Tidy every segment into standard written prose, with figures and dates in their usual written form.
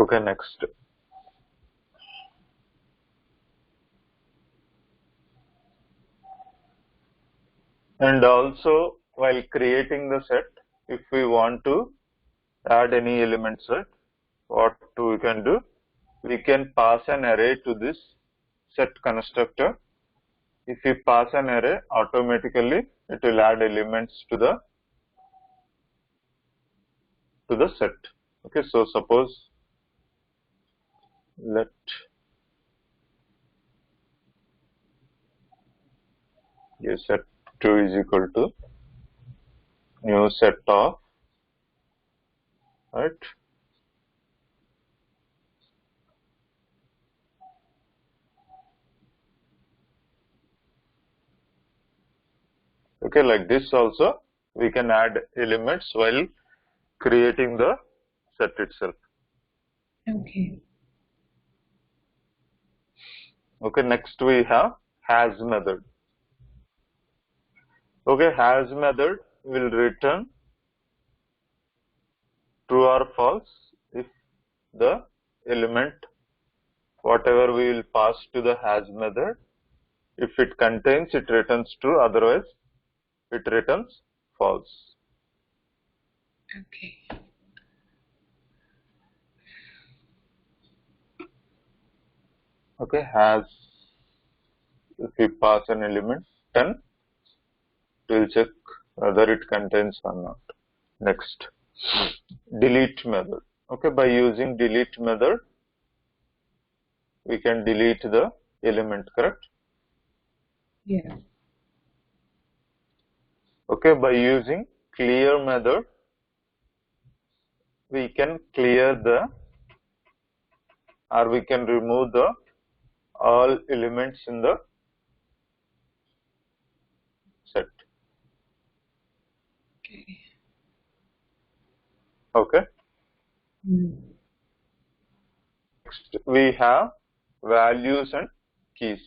Okay, next. And also, while creating the set, if we want to add any elements, right, what we can do? We can pass an array to this set constructor. If we pass an array, automatically it will add elements to the set. Okay, so suppose let set 2 is equal to new set of, right, okay, like this also we can add elements while creating the set itself. Okay. Okay, next we have has method. Okay, has method will return true or false if the element whatever we will pass to the has method, if it contains, it returns true, otherwise it returns false. Okay. Okay, has, if we pass an element 10, it will check whether it contains or not. Next, delete method. Okay, by using delete method, we can delete the element, correct? Yeah. Okay, by using clear method, we can clear the, or we can remove the all elements in the set. Okay. Okay. Mm. Next, we have values and keys.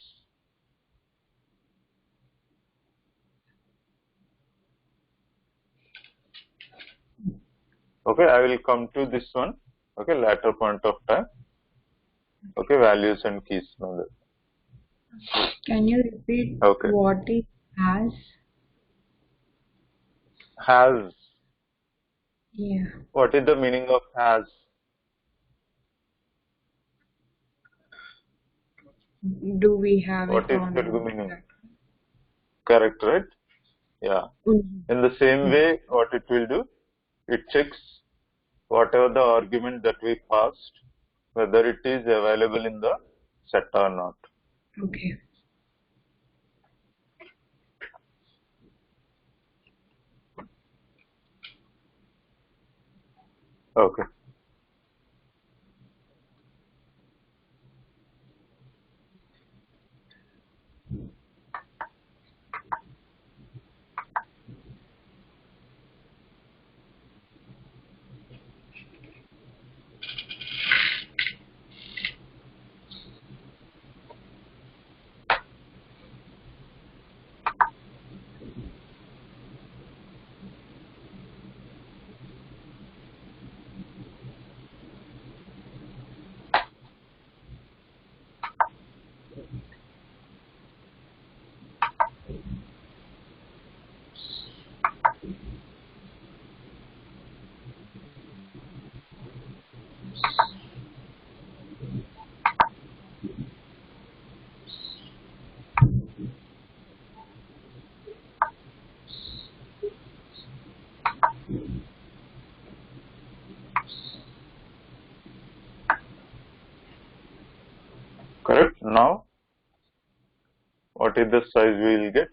Okay, I will come to this one. Okay, later point of time. Okay, values and keys. Can you repeat Okay, what it has? has. Yeah. What is the meaning of has? Do we have What it is on the our meaning? platform? Correct, right? Yeah. In the same Mm. way, what it will do, it checks whatever the argument that we passed, whether it is available in the set or not. Okay. Okay. Correct. Now, what is the size we will get?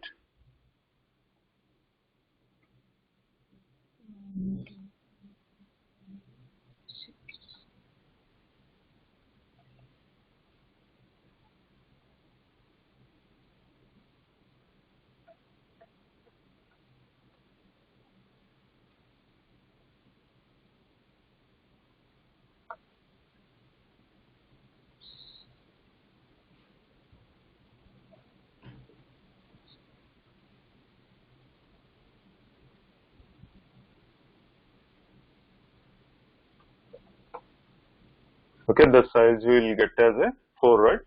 Okay, the size we will get as a 4, right?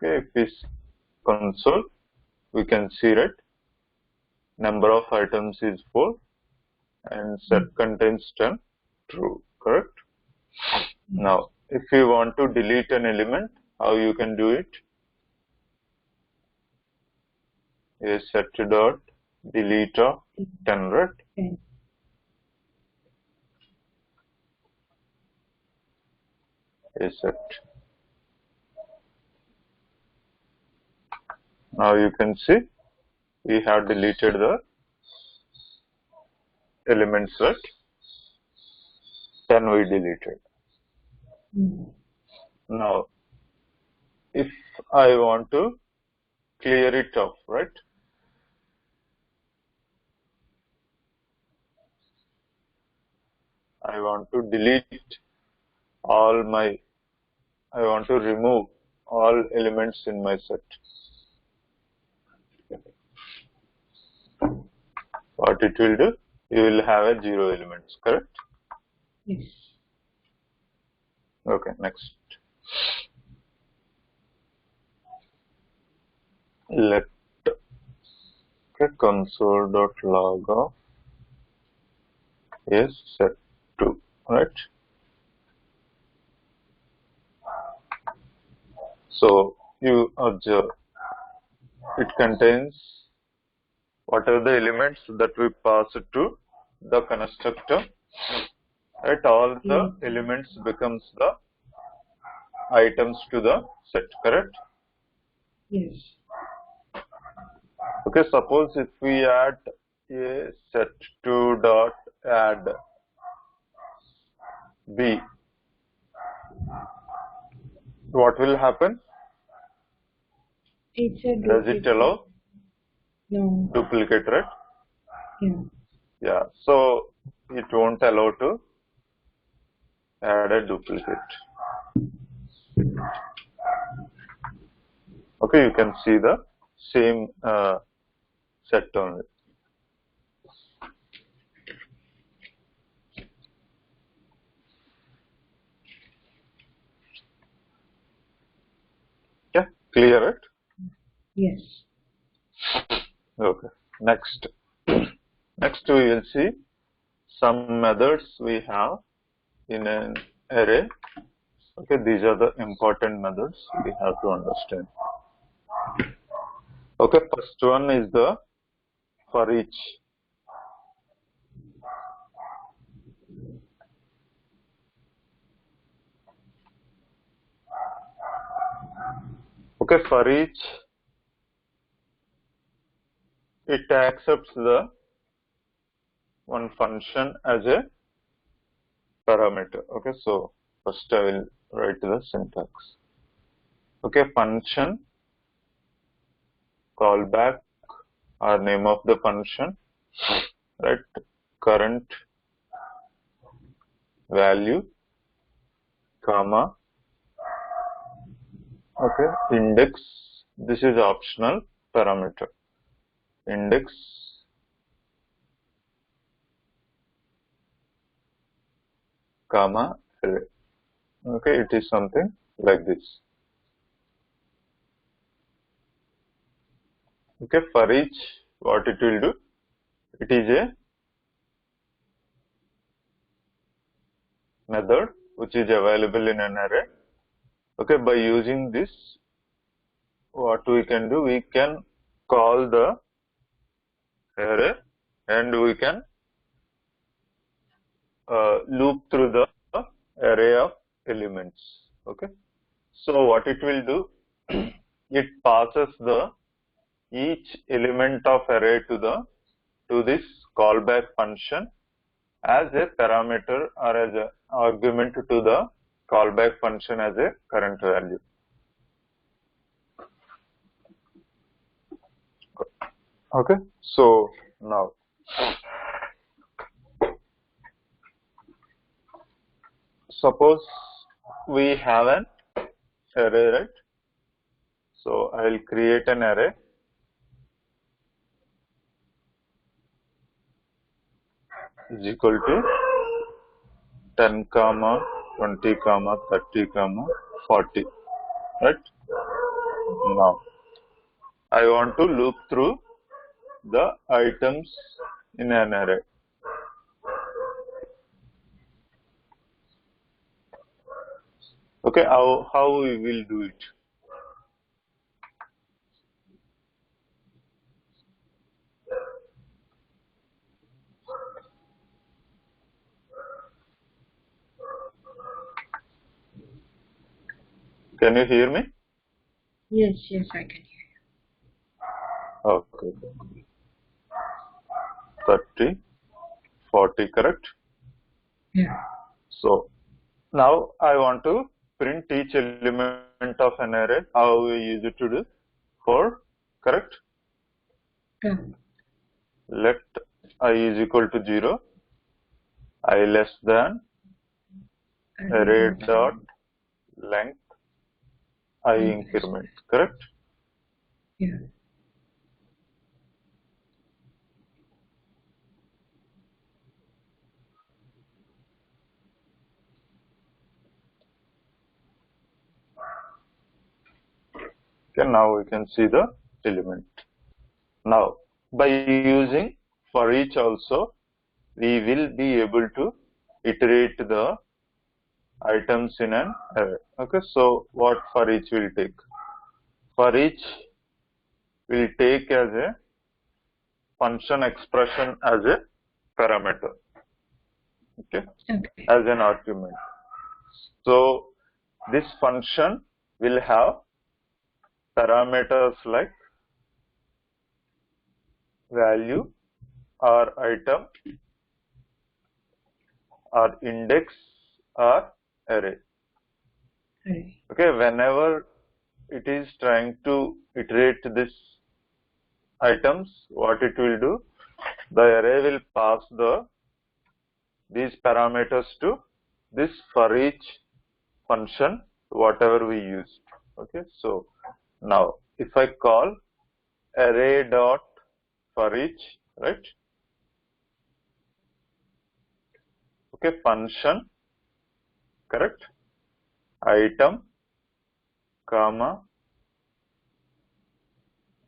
Okay, if we see console, we can see that number of items is 4 and set contains 10. True, correct? Now, if you want to delete an element, how you can do it? A set dot delete of 10, right? Okay. A set. Now you can see we have deleted the elements, right? 10 we deleted. Now, if I want to clear it off, right? I want to delete all my, I want to remove all elements in my set. What it will do? You will have a 0 elements, correct? Yes. Okay, next. Let console.log of is set2, right? So you observe it contains what are the elements that we pass to the constructor, right? All the elements becomes the items to the set, correct? Yes. Okay, suppose if we add a set2 dot add b, what will happen? It's a Does it allow No. duplicate, right? Yeah. Yeah, so it won't allow to add a duplicate. Okay, you can see the same set only. Yeah, clear it? Yes. Okay, next. Next we will see some methods we have in an array. Okay, these are the important methods we have to understand. Okay, first one is the for each. Okay, for each, it accepts the one function as a parameter. Okay, so first I will write the syntax. Okay, function callback or name of the function, right? Current value, comma, okay, index, this is optional parameter, index, comma, array. Okay, it is something like this. Okay, for each, what it will do, it is a method which is available in an array. Okay, by using this, what we can do, we can call the array and we can loop through the array of elements. Okay, so what it will do, it passes the each element of array to this callback function as a parameter or as an argument to the callback function as a current value. Okay, so now suppose we have an array, right? So I will create an array is equal to 10 comma 20 comma 30 comma 40, right? Now I want to loop through the items in an array. Okay, how we will do it? Can you hear me? Yes, I can hear Okay. 30, 40, correct? you. Yeah. So now I want to print each element of an array. How we use it to do? For, correct? Yeah. Let I is equal to 0, I less than array dot length I increment, correct? Yeah. Okay, now we can see the element. Now, by using for each also, we will be able to iterate the items in an array. Okay, so what for each will take? For each will take as a function expression as a parameter, okay, Okay. as an argument. So this function will have parameters like value or item or index or array. Right. Okay, whenever it is trying to iterate this items, what it will do, the array will pass these parameters to this for each function, whatever we used. Okay, so now if I call array dot for each, right? Okay, function, correct? Item, comma,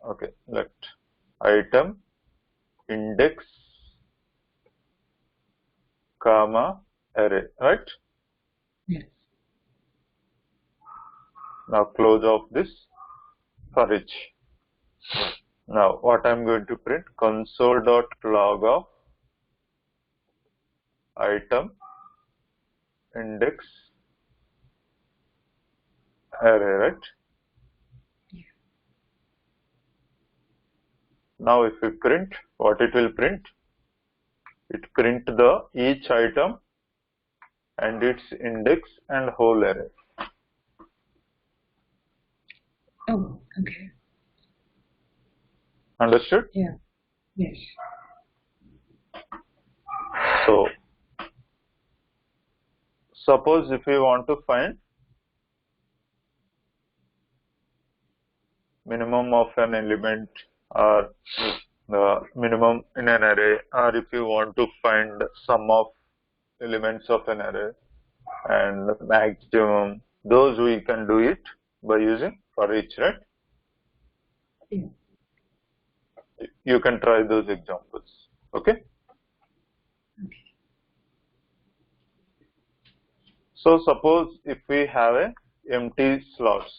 okay, let item, index, comma, array, right? Yes. Now close off this for each. Now what I'm going to print, console.log of item, index, array, right? Yeah. Now if we print, what it will print? It print the each item and its index and whole array. Oh, okay. Understood? Yeah. Yes. So suppose if we want to find minimum of an element or the minimum in an array, or if you want to find sum of elements of an array and maximum, those we can do it by using for each, right? Yeah. You can try those examples. Okay. Okay. So suppose if we have a empty slots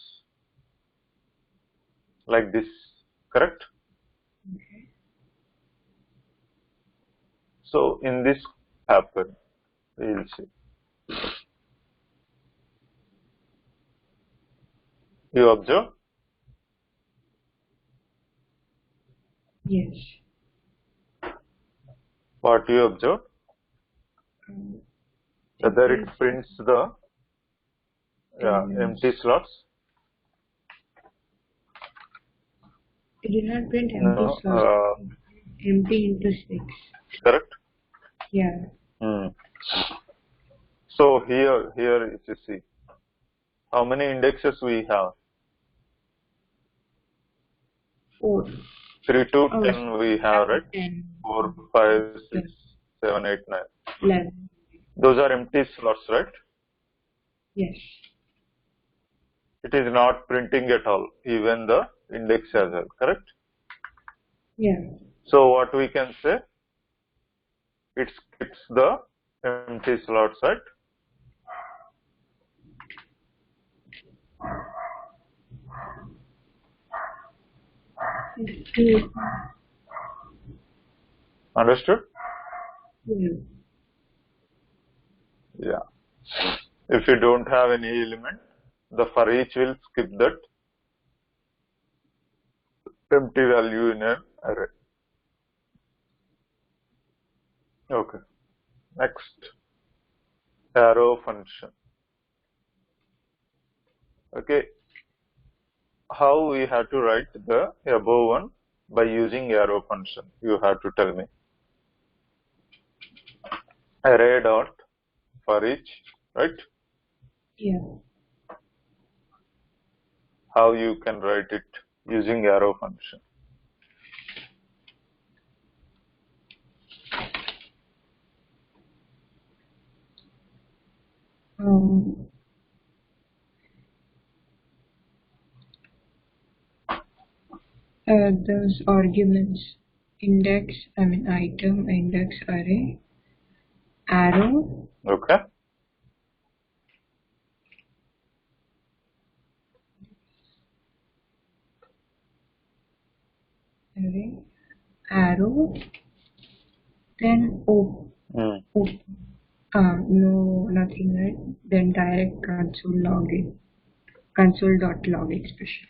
like this, correct? Okay. So in this happen, we will see. You observe Yes. what you observe, Um, whether it it is prints the empty slots. It did not print empty No, slots. Empty into 6. correct. Yeah. So here if you see, how many indexes we have? 4. 3 to Oh, 10 we have, right? 10. 4, 5, 6, 7, 8, 9. 11. Those are empty slots, right? Yes. It is not printing at all, even the index as well, correct? Yeah. So what we can say, it skips the empty slots, right? Understood? Yeah. Yeah. If you don't have any element, the for each will skip that empty value in an array. Okay. Next, arrow function. Okay. How we have to write the above one by using arrow function? You have to tell me. Array dot for each, right? Yeah. How you can write it using arrow function? Um, those arguments, item, index, array, arrow, Okay. array, arrow, then no, nothing, right? Then direct console.log expression.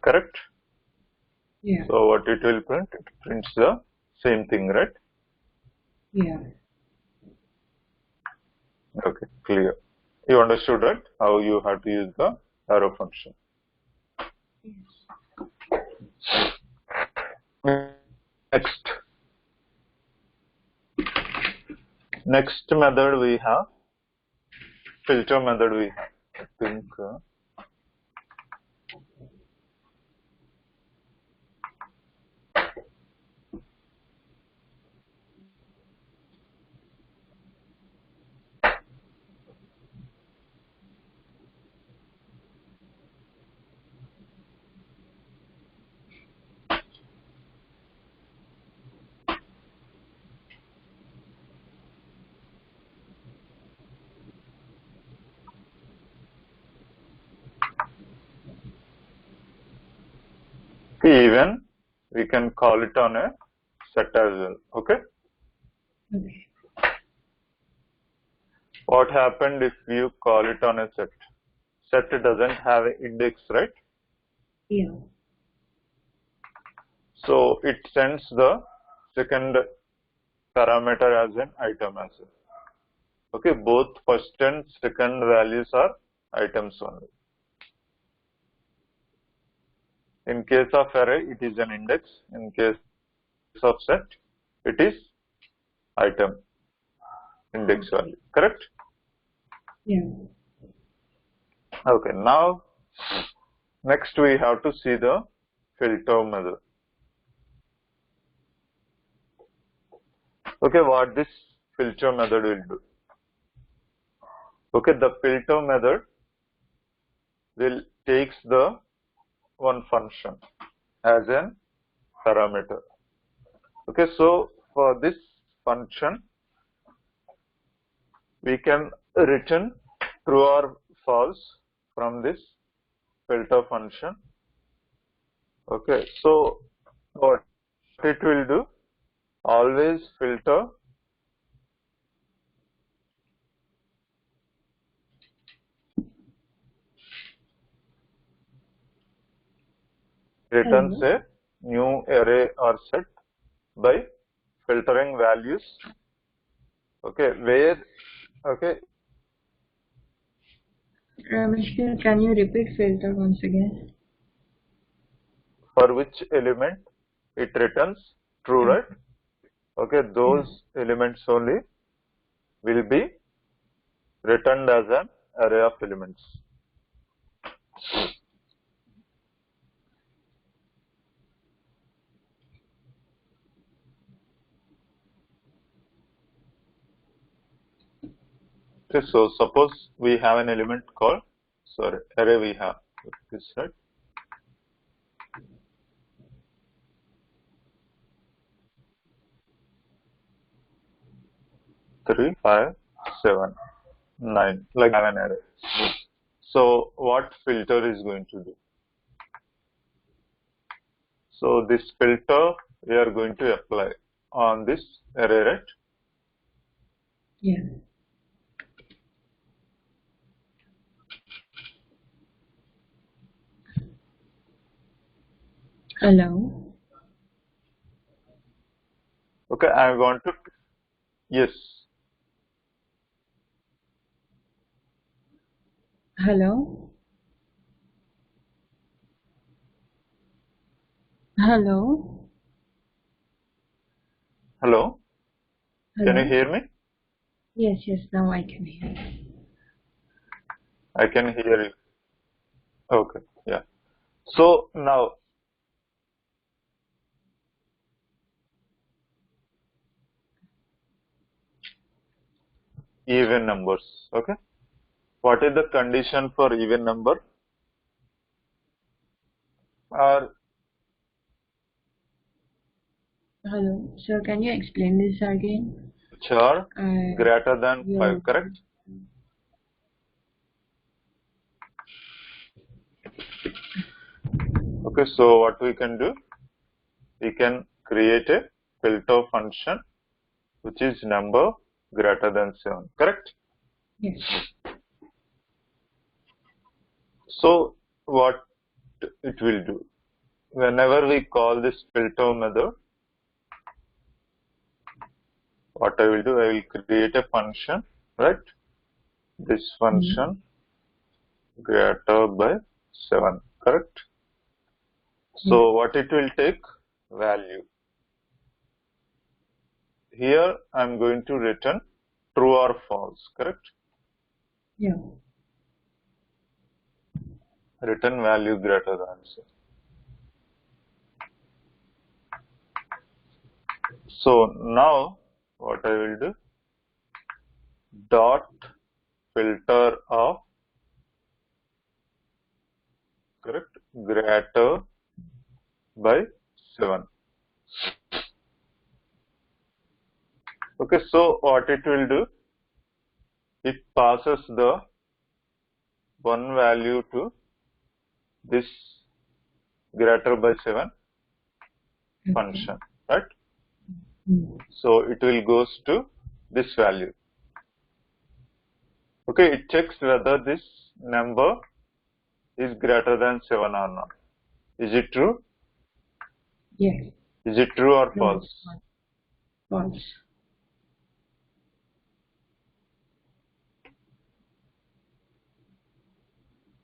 Correct. Yeah. So what it will print? It prints the same thing, right? Yeah. Okay, clear. You understood, right? How you have to use the arrow function. Next method we have filter method. We have, I think. Even we can call it on a set as well. Okay. Okay. What happened if you call it on a set? Set doesn't have an index, right? Yeah. So it sends the second parameter as an item as well. Okay, both first and second values are items only. In case of array, it is an index. In case of set, it is item index value. Correct? Yeah. Okay, now next we have to see the filter method. Okay, what this filter method will do? Okay, the filter method will takes the one function as an parameter. Okay, so for this function, we can return true or false from this filter function. Okay, so what it will do? Always filter returns a new array or set by filtering values. Okay, where Mishka, can you repeat filter once again? for which element it returns true, right? Okay, those elements only will be returned as an array of elements. Okay, so suppose we have an element called, sorry, array we have this set. Three, 5, 7, 9, like have an array. So what filter is going to do? So this filter we are going to apply on this array, right? Yeah. Hello. Okay, I want to, yes. Hello. Hello. Hello, can you Hello. hear me? Yes, yes, now I can hear. I can hear you. Okay, yeah. So now, even numbers, okay? What is the condition for even number? Are Hello. Sir, can you explain this again? which are I greater than your 5, correct? Okay, so what we can do? We can create a filter function which is number greater than 7, correct? yes. So what it will do? Whenever we call this filter method, what I will do, I will create a function, right? This function greater by 7, correct? So what it will take? Value. Here I am going to return true or false, correct? Yeah. Return value greater than 7. So now what I will do? Dot filter of, correct, greater by 7. Okay, so what it will do? It passes the one value to this greater by 7 function, right? So it will goes to this value. Okay, it checks whether this number is greater than 7 or not. Is it true? Yes. Is it true or No, false? it's not. False.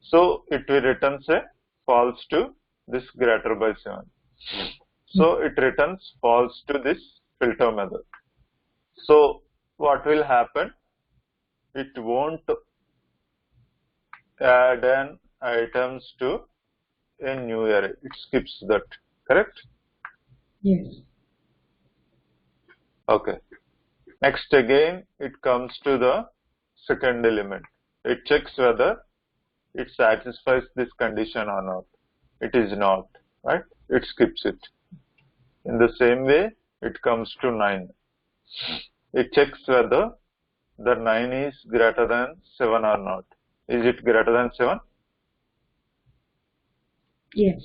So it will return a false to this greater by 7. So it returns false to this filter method. So what will happen? It won't add an items to a new array. It skips that, correct? Yes. Okay. Next again, it comes to the second element. It checks whether it satisfies this condition or not. It is not, right? It skips it. In the same way, it comes to 9. It checks whether the 9 is greater than 7 or not. Is it greater than 7? Yes.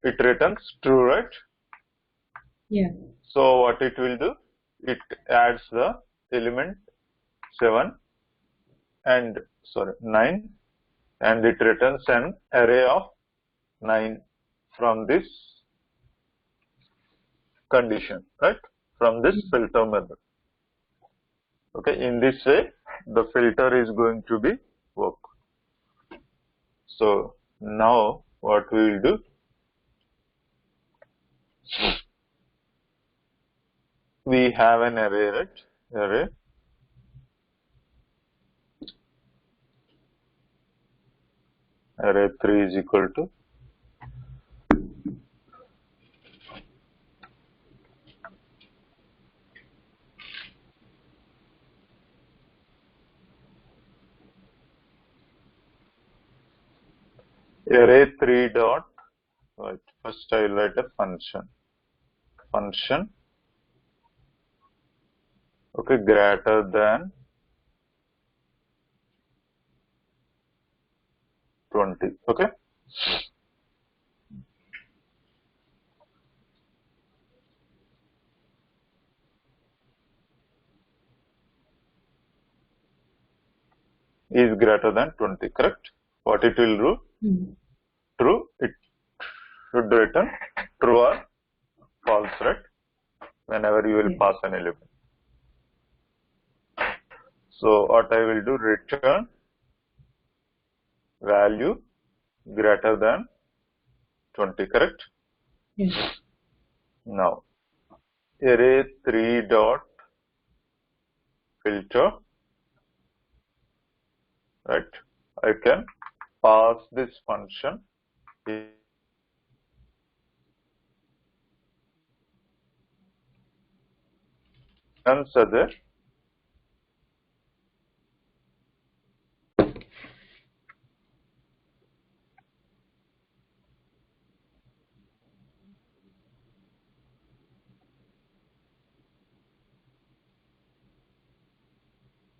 It returns true, right? Yeah. So what it will do? It adds the element 7 and 9, and it returns an array of 9 from this condition, right? From this filter method. Okay, in this way, the filter is going to be work. So now what we will do? We have an array, right? Array. array 3 is equal to array 3 dot, right, first I will write a function, okay, greater than 20, okay. Is greater than 20, correct? What it will do? True. It should return true or false, right? Whenever you will Yes. pass an element. So what I will do, return value greater than 20, correct? Yes. Now, array 3 dot filter, right? I can pass this function consider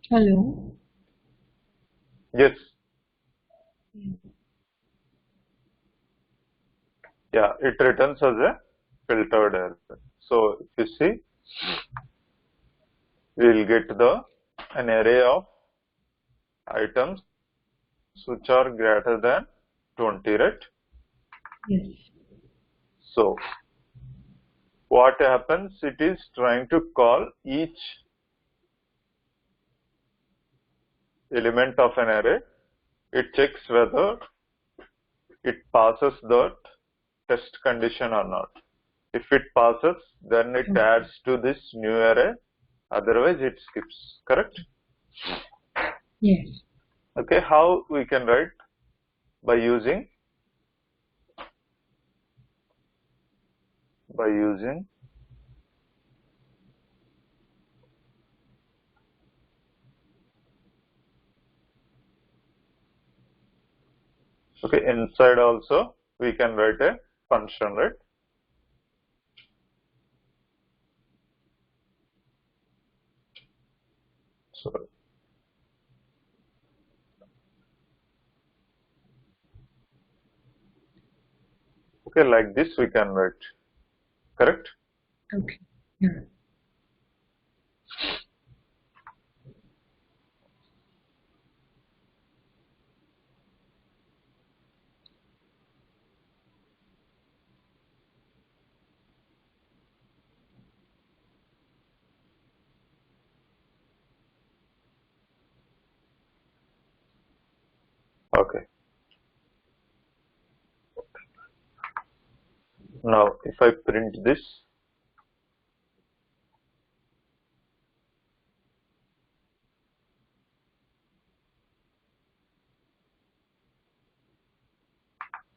Hello. yes, Yeah. yeah, it returns as a filtered array. So if you see, we will get an array of items which are greater than 20, right? Yes. So what happens, it is trying to call each element of an array. It checks whether it passes the test condition or not. If it passes, then it adds to this new array, otherwise it skips, correct? Yes. Okay, how we can write? By using okay, inside also we can write a function, right? So okay, like this we can write, correct? Okay. Yeah. Okay. Now if I print this,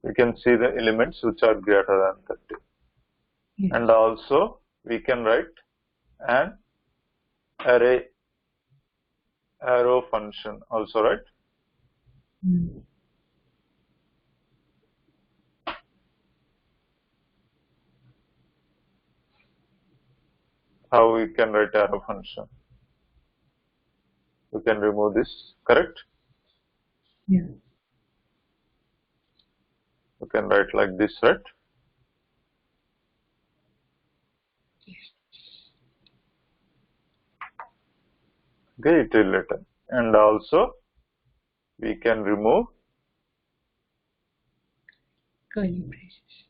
we can see the elements which are greater than 30. Yes. And also we can write an arrow function also, right? How we can write arrow function? We can remove this, correct? Yeah. We can write like this, right? Okay, it will return. And also we can remove Curly braces.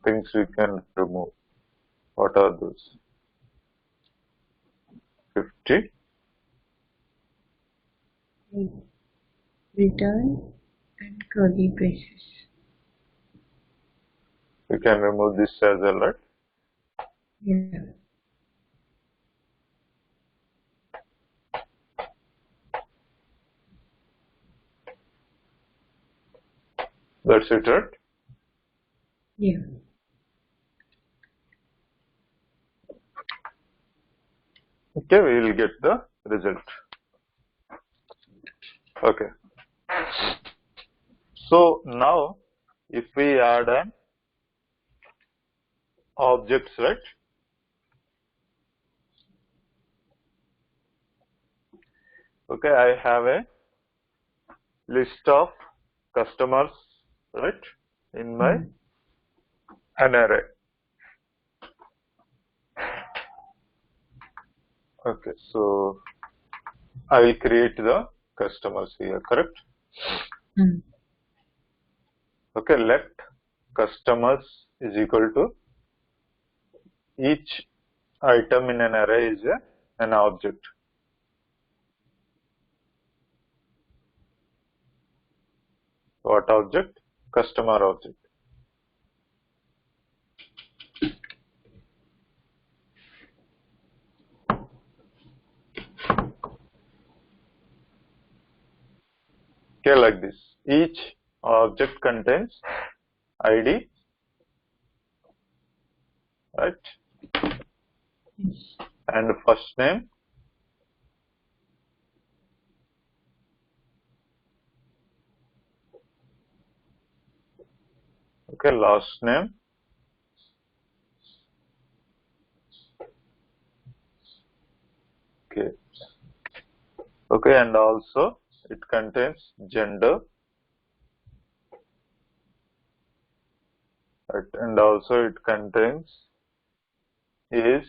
things we can remove. What are those? 50. Return and curly braces. We can remove this as well, right? Yeah. That's it, right? Yeah. Okay, we will get the result. Okay. So now if we add an objects, right? Okay, I have a list of customers, right, in my an array. Okay, so I will create the customers here, correct? Okay, let customers is equal to each item in an array is an object. What object? Customer object. Okay, like this. Each object contains ID, right? Yes. And first name, okay, last name, okay, okay, and also it contains gender, right? And also it contains age,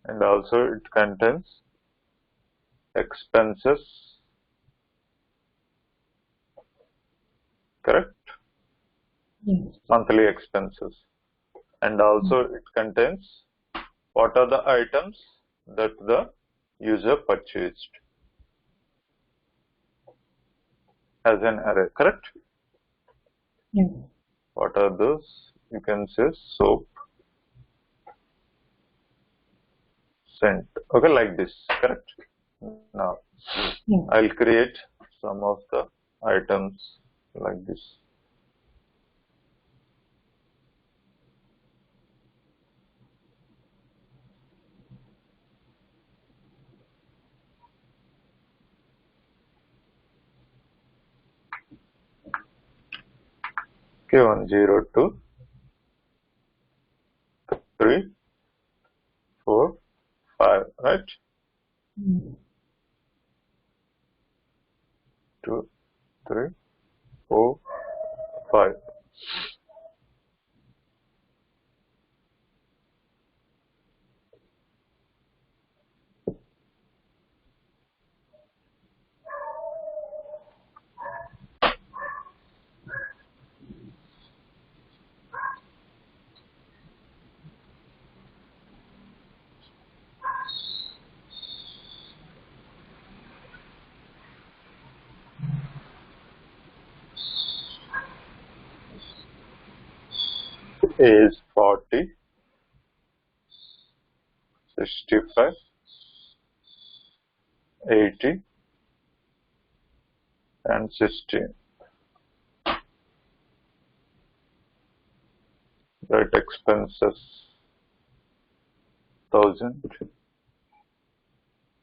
and also it contains expenses, correct? Yes. Monthly expenses. And also it contains what are the items that the user purchased as an array, correct? Yeah. What are those? You can say soap, scent, okay, like this, correct? Now Yeah. I'll create some of the items like this. Okay, 1, 0, 2, 3, 4, 5, right? 2, 3, 4, 5. Is 40, 65, 80, and 16. That expenses 1000,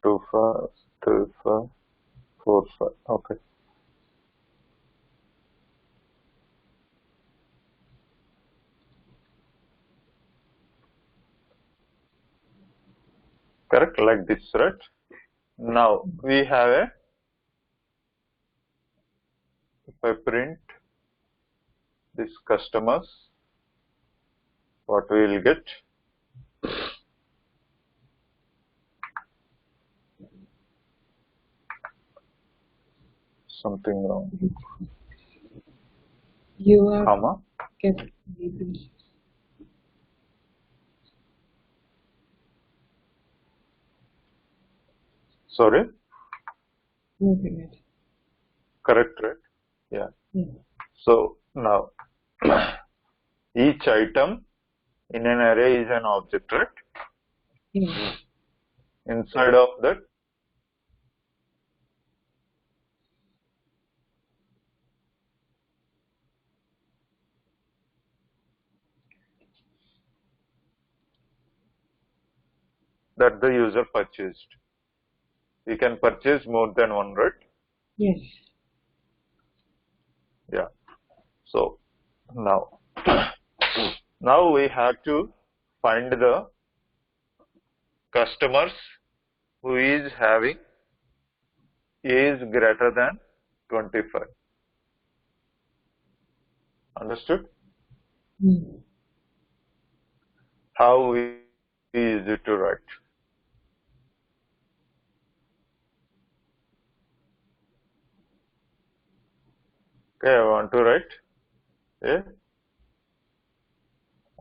25, 35, 45. Okay. Correct, like this, right? Now we have a, if I print this customers, what we will get? Something wrong. You are Comma. kept labels. Sorry. Okay. Correct, right? Yeah. Yeah. So now each item in an array is an object, right? Yeah. Inside of that that the user purchased. We can purchase more than one, right? Yes. Yeah. So now we have to find the customers who is having age greater than 25. Understood? Hmm. How easy to write? Okay, I want to write. Yeah.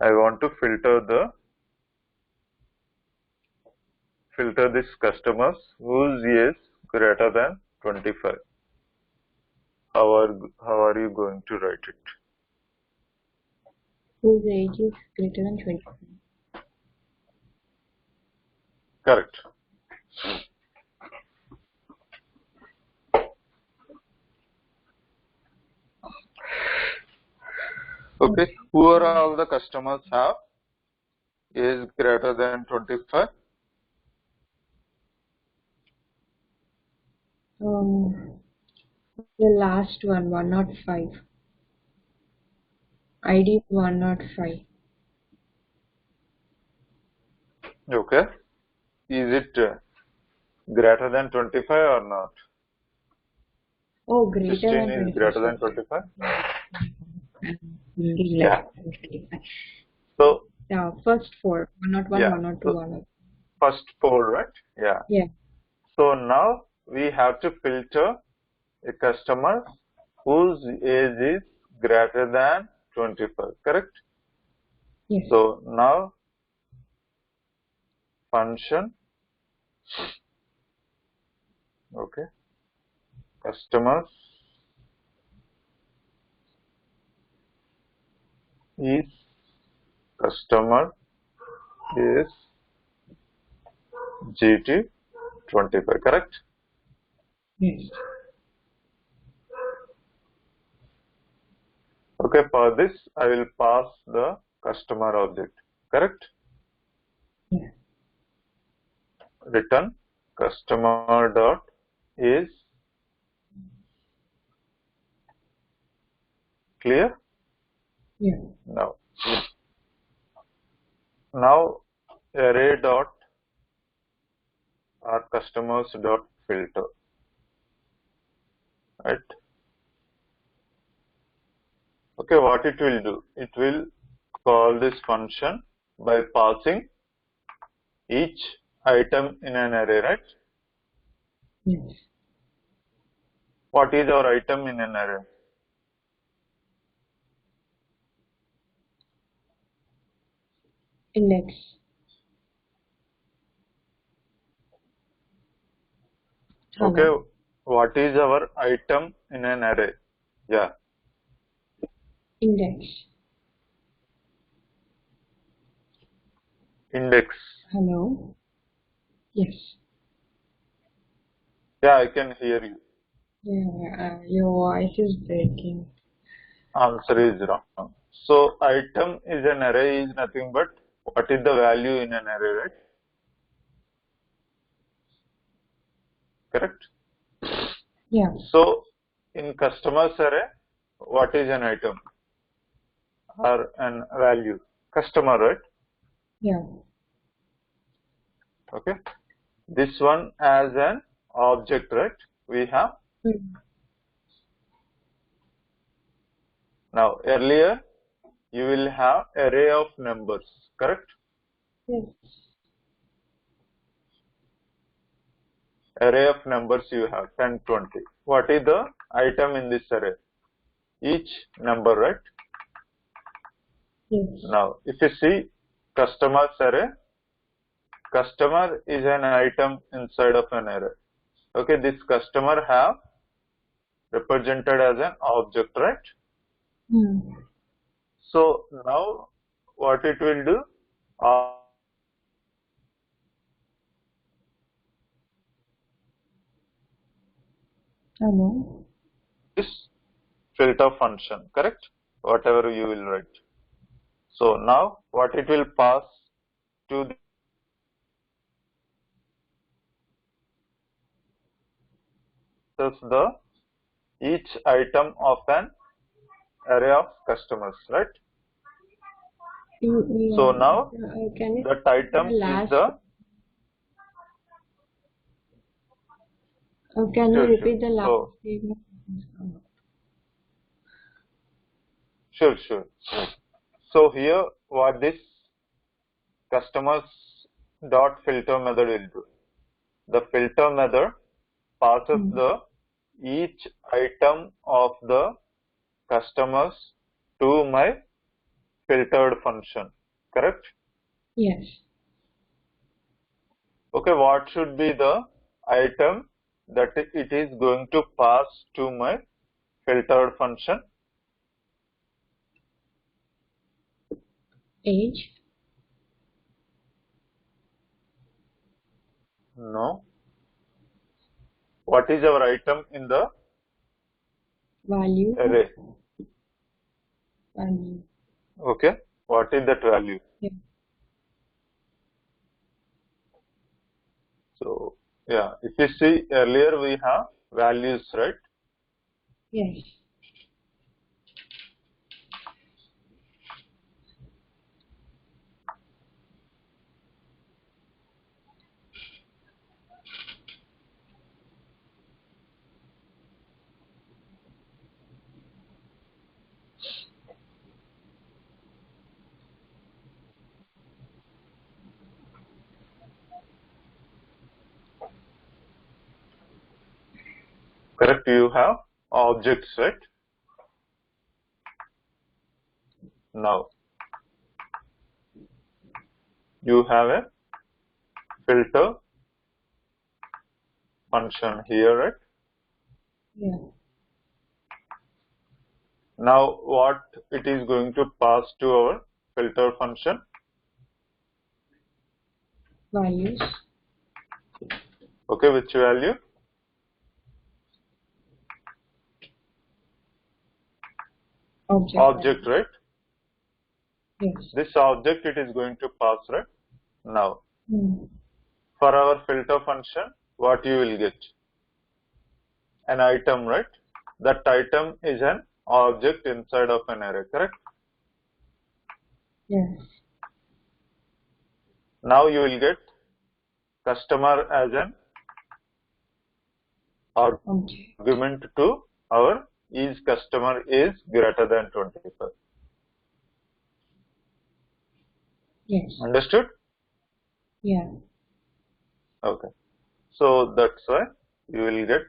I want to filter this customers whose age greater than 25. How are you going to write it? Whose age is greater than 25. Correct. Okay. Who are all the customers have age greater than 25? The last one, 105. ID is 105. Okay. Is it greater than 25 or not? Oh, greater 16 than is 25. greater than Sorry. 25? Less Yeah. than 25. So, Yeah, first four. 101, yeah. 102, So, 102. first four, right? Yeah. Yeah. So now we have to filter a customer whose age is greater than 25, correct? Yes. So now function, okay, customers is customer is GT25, correct? Yes. Okay, for this I will pass the customer object, correct? Yeah. Return customer dot is clear. Yeah. Now array dot or customers dot filter, right? Okay, what it will do? It will call this function by passing each item in an array, right? Yes. What is our item in an array? Index. Hello. Okay, what is our item in an array? Yeah, Index. index. Hello. Yes. Yeah, I can hear you. Yeah, your voice is breaking. Answer is wrong. So item is an array is nothing but what is the value in an array, right? Correct? Yeah. So in customers array, what is an item or an value? Customer, right? Yeah. Okay. This one as an object, right? We have. Mm. Now earlier you will have array of numbers, correct? Yes. Array of numbers you have 10, 20. What is the item in this array? Each number, right? Yes. Now if you see customers array, customer is an item inside of an array. Okay, this customer have represented as an object, right? Mm. So now what it will do? Hello. This filter function, correct? Whatever you will write. So now what it will pass to passes the each item of an array of customers, right? Yeah. So now Can you that item is the can you Sure, repeat the sure. last So statement? sure. So here what this customers dot filter method will do. The filter method passes the each item of the customers to my filtered function, correct? Yes. Okay, what should be the item that it is going to pass to my filtered function? Age. No. What is our item in the Value. array? Value. Okay, what is that value? Yeah. So yeah, if you see earlier we have values, right? Yes. Correct, you have objects, right? Now you have a filter function here, right? Yeah. Now what it is going to pass to our filter function? Values. Okay, which value? Object, right? Yes. This object it is going to pass, right? Now Mm. for our filter function, what you will get? An item, right? That item is an object inside of an array, correct? Yes. Now you will get customer as an Object. argument to our is customer is greater than 25. Yes. Understood? Yeah. Okay. So that's why you will get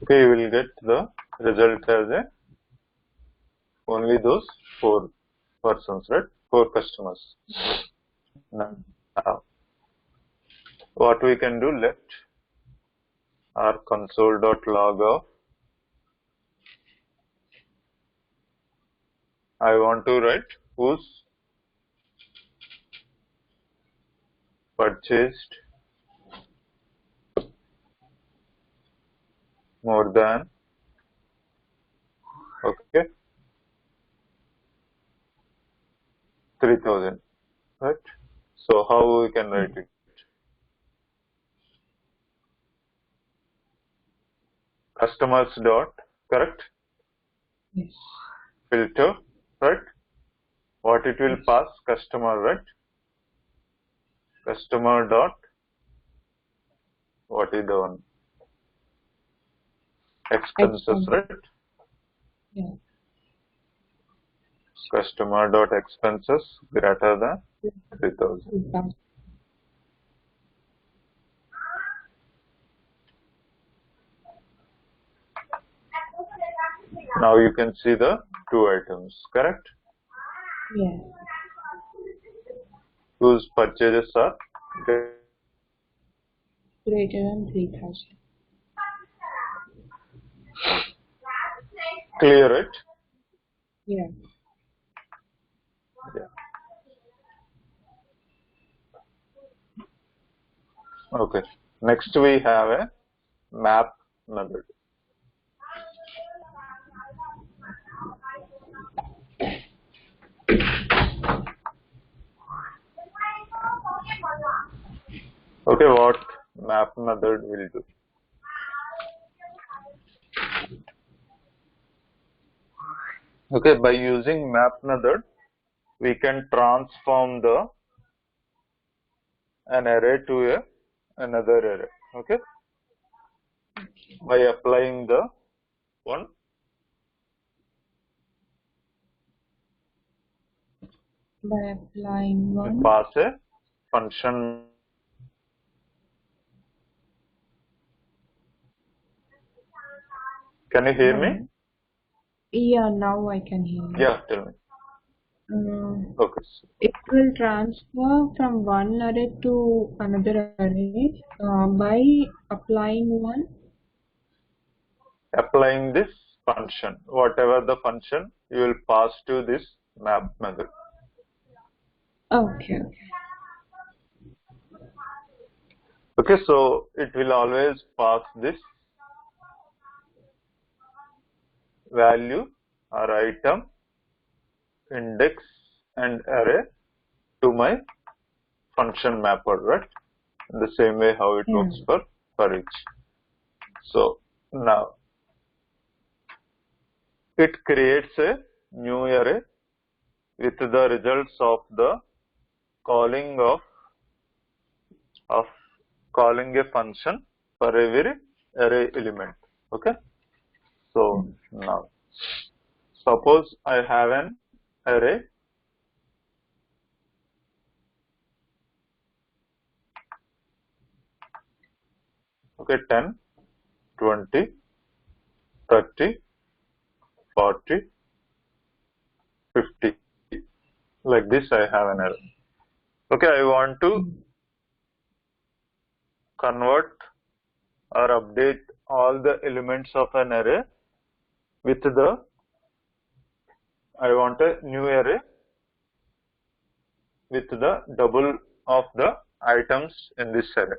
you will get the result as a only those 4 persons, right? 4 customers. Now, what we can do, let our console.log of I want to write who's purchased more than, okay, 3000, right? So how we can write it? Customers dot, correct? Yes. Filter, right? What it will pass? Customer, right? Customer dot, what is the one? Expenses, right? Yeah. Customer dot expenses greater than 3000. Now you can see the 2 items, correct? Yeah. Whose purchases are Greater than 3000. clear, right? Yeah. Yeah. Okay. Next we have a map method. Okay, what map method will do? Okay, by using map method, we can transform an array to another array. Okay, by applying the one. By applying one. Pass a function. Can you hear me? Yeah, now I can hear you. Yeah, tell me. Okay. It will transfer from one array to another array by applying one. Applying this function, whatever the function, you will pass to this map method. Okay. Okay, so it will always pass this value or item, index and array to my function mapper, right? In the same way how it works for each. So now it creates a new array with the results of the calling of calling a function for every array element. Okay. So now suppose I have an array okay 10, 20, 30, 40, 50. Like this I have an array. Okay, I want to convert or update all the elements of an array with I want a new array with the double of the items in this array.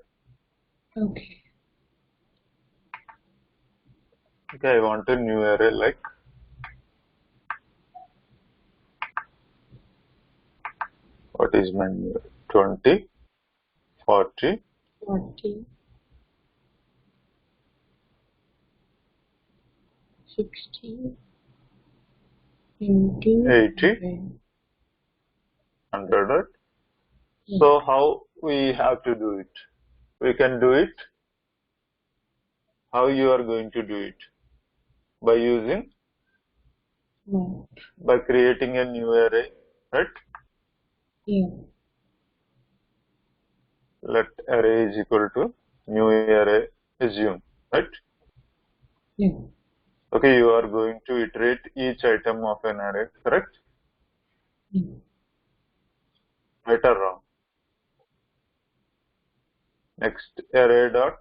Okay. Okay, I want a new array like what is my new array? 20, 40, 60, 80, 100. So how we have to do it? We can do it. How you are going to do it? By using, by creating a new array, right? Yeah. Let array is equal to new array assume, right? Yeah. Okay, you are going to iterate each item of an array, correct? Yeah. Right or wrong? Next, array dot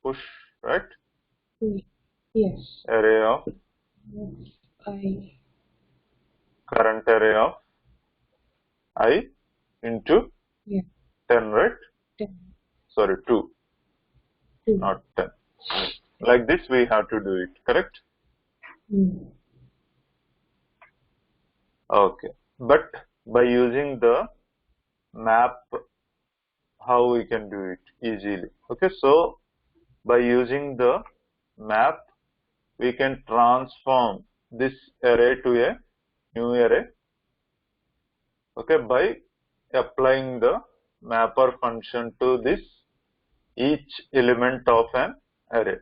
push, right? Yes. Array of I. Current array of I into 10, right? 10. Sorry, 2, not 10. Like this we have to do it, correct? Okay, but by using the map, how we can do it easily? Okay, so by using the map, we can transform this array to a new array. Okay, by applying the mapper function to this each element of an array.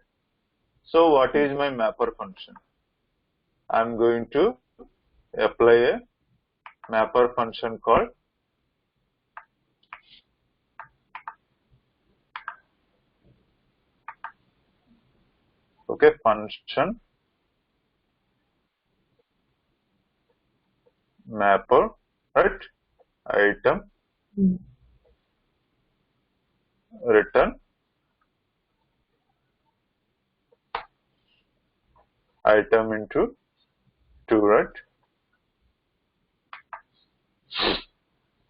So what is my mapper function? I am going to apply a mapper function called function mapper, right? Item return item into 2, right?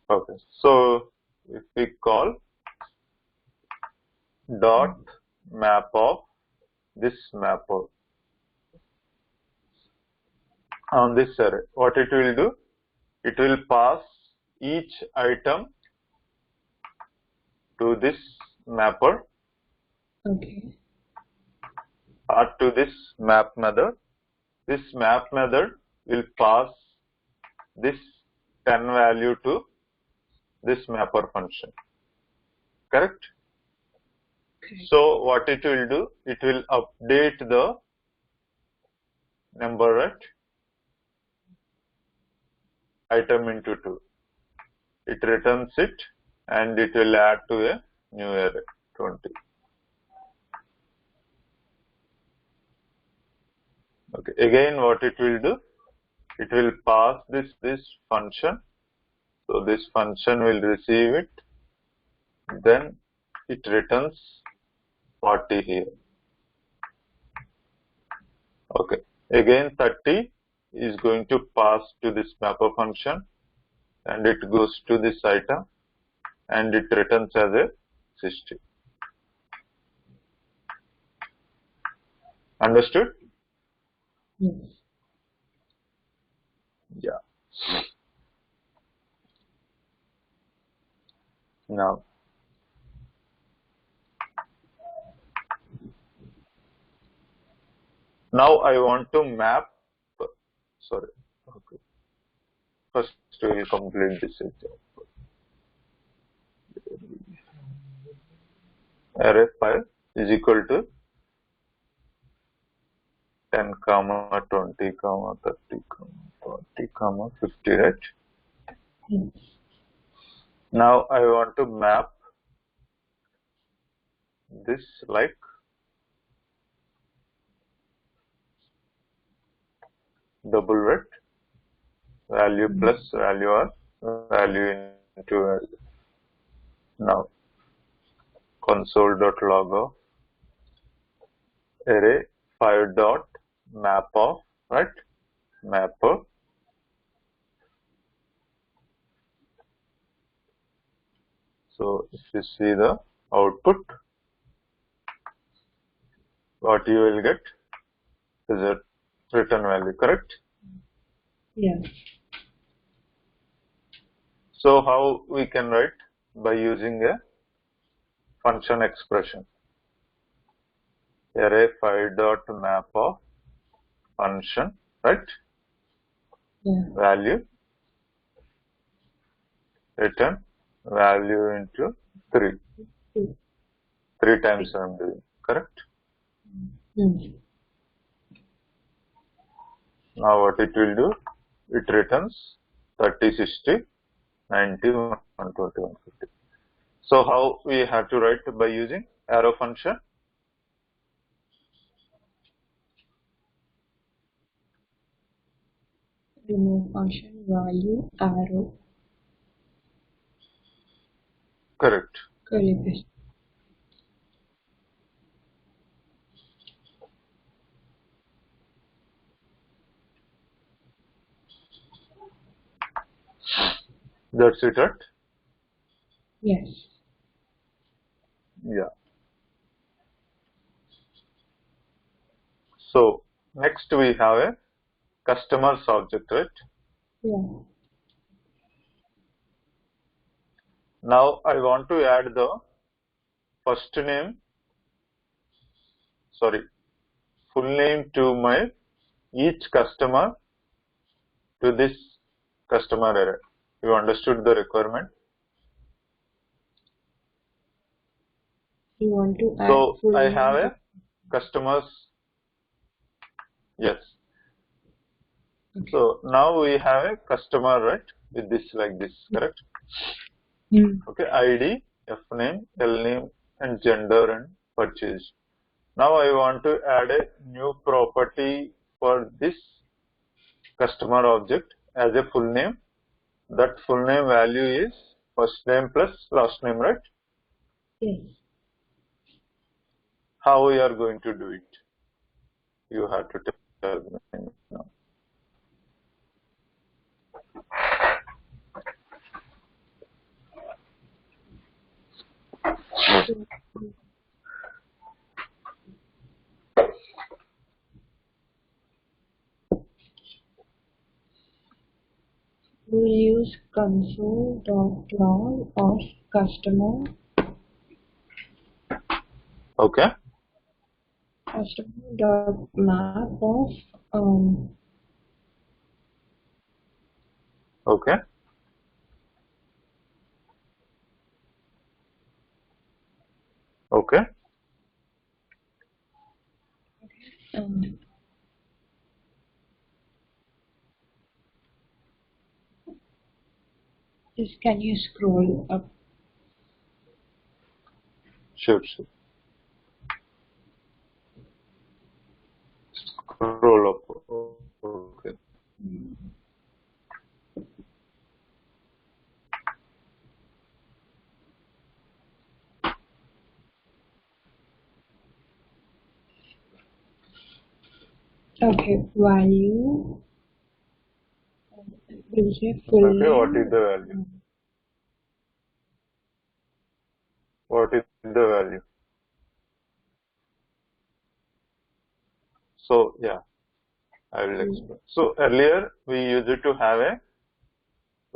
Okay, so if we call dot map of this mapper on this array, what it will do? It will pass each item to this mapper Okay. or to this map method. This map method will pass this 10 value to this mapper function. Correct? Correct. So what it will do, it will update the number at item into 2. It returns it and it will add to a new array 20. Okay. Again, what it will do, it will pass this function. So this function will receive it. Then it returns 40 here. Okay. Again, 30 is going to pass to this mapper function and it goes to this item and it returns as a 60. Understood? Yes. Yeah. Now I want to map. Sorry. Okay. First, we will complete this example. Array file is equal to 10, 20, 30, 40, 50, right? Yes. Now I want to map this like double ret value plus value or value into value. Now console.log of array 5 dot map of, right, mapper so if you see the output, what you will get is a return value, correct? Yes. So how we can write? By using a function expression. Array 5 dot map of function, right? Yeah. Value return value into 3. 3 times I am doing, correct? Mm. Now what it will do? It returns 30, 60, 90, 120, 150. So how we have to write? By using arrow function. Remove function value arrow. Correct. Curly brace. That's it, right? Yes. Yeah. So next we have a customer's object, right? Yeah. Now I want to add the first name, full name to my each customer to this customer array. You understood the requirement? You want to add So full I name have to- a customers. Yes. Okay. So now we have a customer, right? With this like this, correct? Okay, ID, F name, L name, and gender and purchase. Now I want to add a new property for this customer object as a full name. That full name value is first name plus last name, right? Yes. How we are going to do it? You have to tell me now. We'll use console.log of customer Okay. Customer dot map of Okay. Okay. um, just can you scroll up? Sure. Sure. Scroll up. Okay. Okay, value. Will say full Okay. What is name. the value? What is the value? So yeah, I will explain. So earlier we used to have a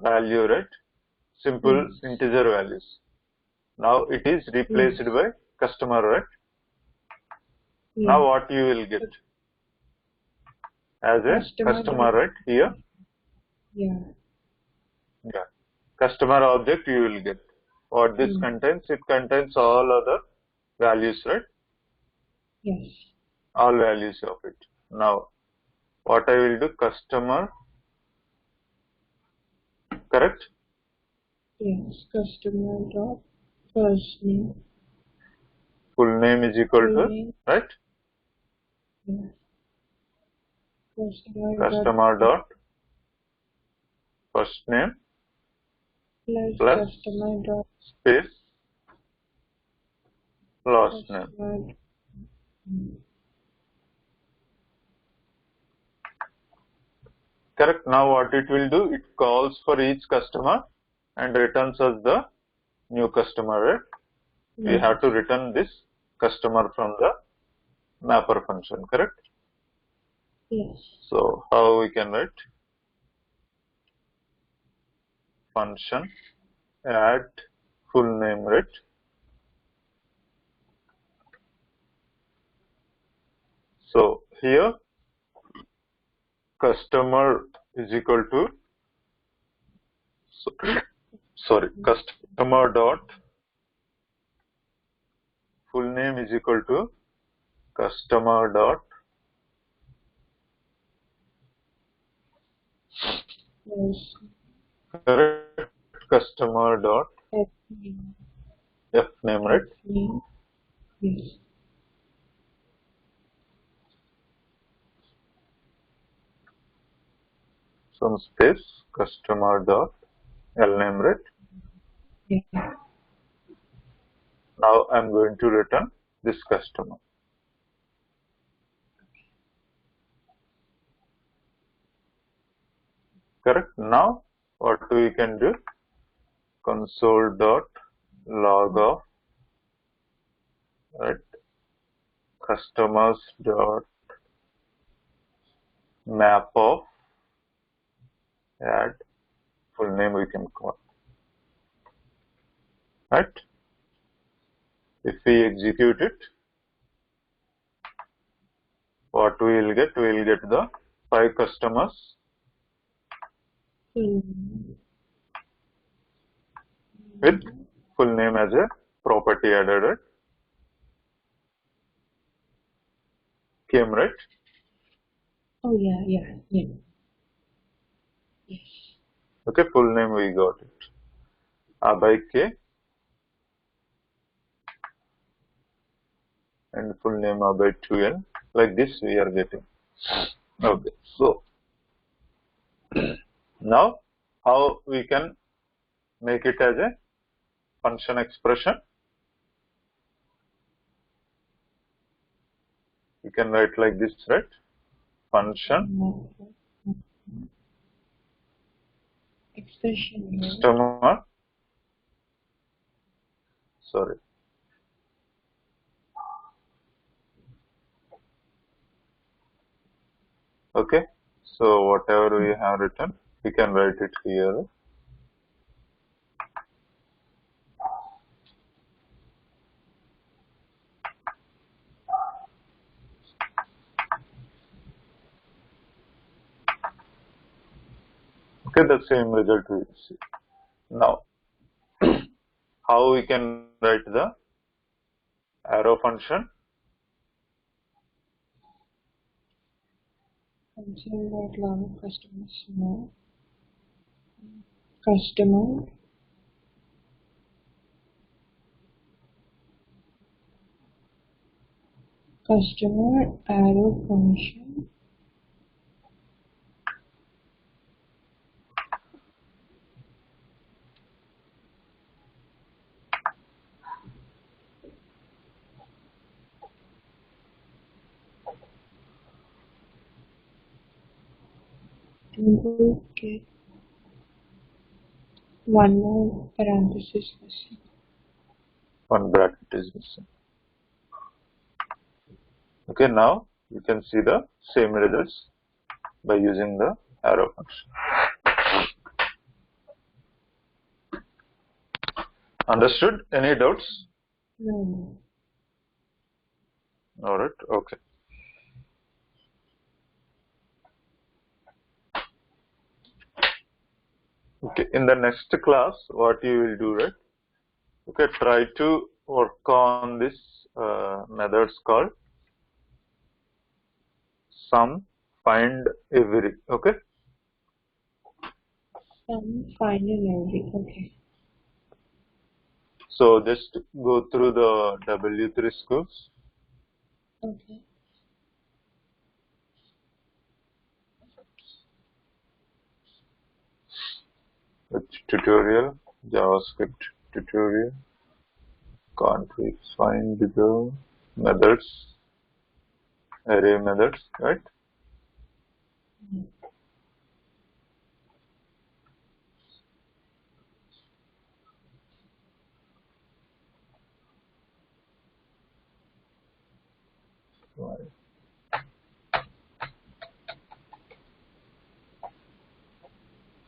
value, right? Simple Yes. integer values. Now it is replaced Yes. by customer, right? Yeah. Now what you will get as a Customer customer, dot. right? Here, Yeah. yeah, customer object you will get. What this Mm. contains? It contains all other values, right? Yes. All values of it. Now what I will do, customer, correct? Yes. Customer dot first name. Full name is equal Full to, name. right? Yeah. Customer dot Customer dot first name plus plus customer dot space last name. customer. Correct. Now what it will do, it calls for each customer and returns us the new customer, right? We Yes. have to return this customer from the mapper function, correct? Yes. So how we can write? Function add full name, right? So here customer is equal to, sorry, customer dot full name is equal to customer dot Yes. correct, customer dot F name. f name, right? F name. Yes. Some space customer dot l name, right? Yeah. Now I'm going to return this customer. Correct. Now what we can do? Console dot log of, right, customers dot map of add full name we can call, right? If we execute it, what we will get? We will get the 5 customers with full name as a property added, right? Came, right? Oh yeah. Yeah. Yeah. Yes. Okay, full name we got it. A by K and full name A by 2N. Like this we are getting. Okay, so now how we can make it as a function expression? You can write like this, right? Function Expression. customer, sorry, okay. So whatever we have written, we can write it here. Okay, the same result we will see. Now, how we can write the arrow function? Function that allow customers to know customer arrow function to get one more parenthesis missing. One bracket is missing. Okay, now you can see the same results by using the arrow function. Understood? Any doubts? No. Alright, okay. Okay, in the next class, what you will do, right? Okay, try to work on this methods called sum, find, every. Okay. Some final every. Okay. So just go through the W3 schools. Okay. Which tutorial? JavaScript tutorial. Config, find the methods, array methods, right?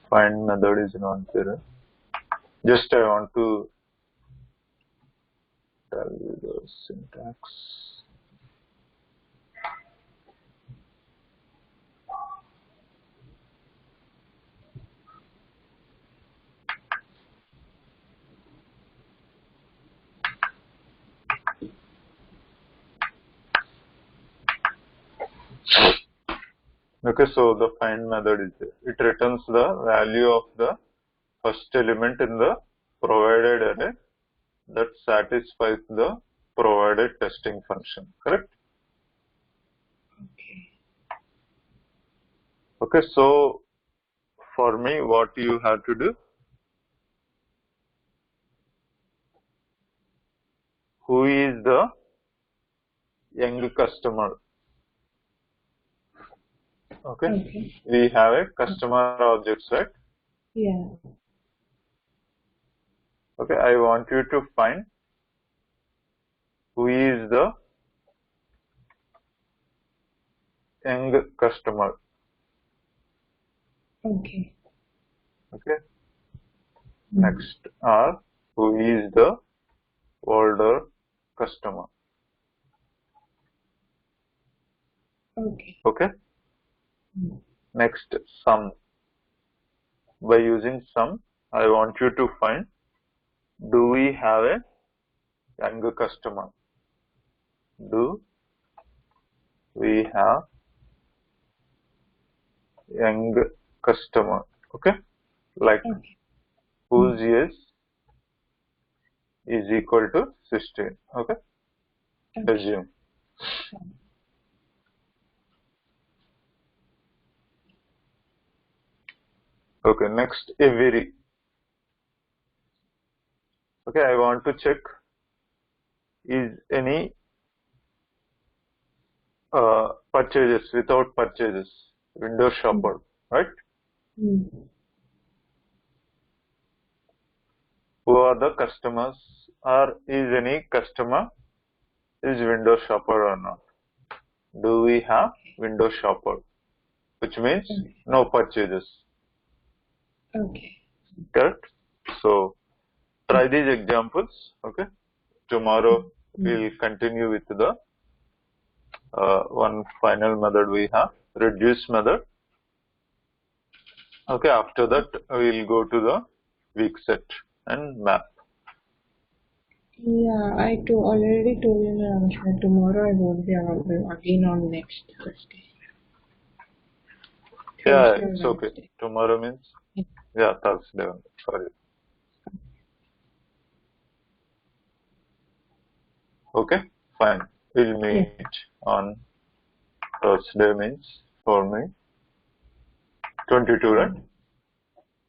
Find method is not there. Just I want to tell you the syntax. Okay, so the find method is there. It returns the value of the first element in the provided array that satisfies the provided testing function, correct? Okay. Okay, so for me, what you have to do? Who is the young customer? Okay. We have a customer object, right? Yeah. Okay, I want you to find who is the young customer. Okay. Okay. Next are who is the older customer. Okay. Okay. Next, sum. By using sum, I want you to find, do we have a young customer? Do we have young customer? Okay. Like whose age is equal to 16. Okay. Assume. Okay, next, every. Okay, I want to check is any purchases without purchases, window shopper, right? Who are the customers, or is any customer is window shopper or not? Do we have window shopper, which means no purchases. Okay. Correct? So try these examples. Okay. Tomorrow we'll continue with the one final method we have, reduce method. Okay, after that we'll go to the week set and map. Yeah, already told you, Rameshwar, tomorrow I won't be available again on next Thursday. Yeah, Thursday or it's okay. Wednesday. Tomorrow means, yeah, Thursday. Sorry. Okay, fine. We'll meet on Thursday means for me 22, right?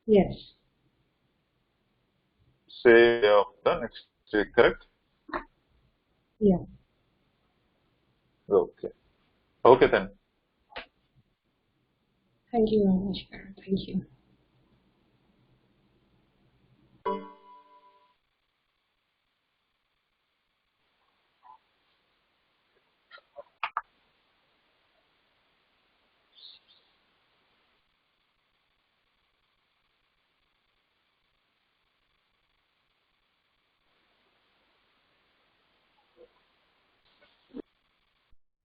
Yes. Same day of the next week, correct? Yeah. Okay. Okay then. Thank you, Rameshwar. Thank you.